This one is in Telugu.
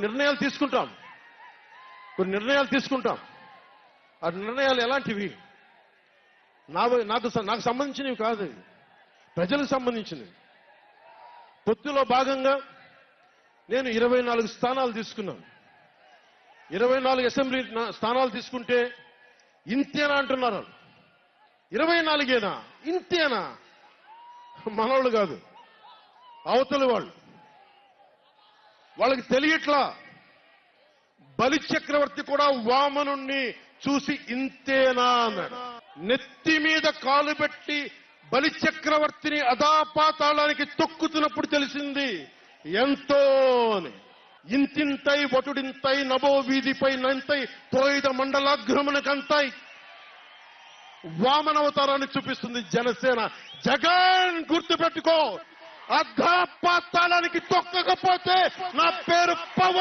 నిర్ణయాలు తీసుకుంటాం. ఆ నిర్ణయాలు ఎలాంటివి? నాకు సంబంధించినవి కాదు, ప్రజలకు సంబంధించినవి. పొత్తులో భాగంగా నేను 24 స్థానాలు తీసుకున్నాను. 24 అసెంబ్లీ స్థానాలు తీసుకుంటే ఇంతేనా అంటున్నారు. 24ఏనా? ఇంతేనా? మనోళ్ళు కాదు, అవతలి వాళ్ళకి తెలియట్లా. బలి చక్రవర్తి కూడా వామనుణ్ణి చూసి ఇంతేనా అన్నాడు. నెత్తి మీద కాలు పెట్టి బలి చక్రవర్తిని అదాపాతాళానికి తొక్కుతున్నప్పుడు తెలిసింది ఎంతో అని. ఇంతింతై వటుడింతై నభో వీధిపై నంతై తోయిద మండలాగ్రమునకంతై వామనవతారాన్ని చూపిస్తుంది జనసేన. జగన్ గుర్తుపెట్టుకో, అధాపాతాళానికి తొక్కకపోతే నా పేరు పవన్.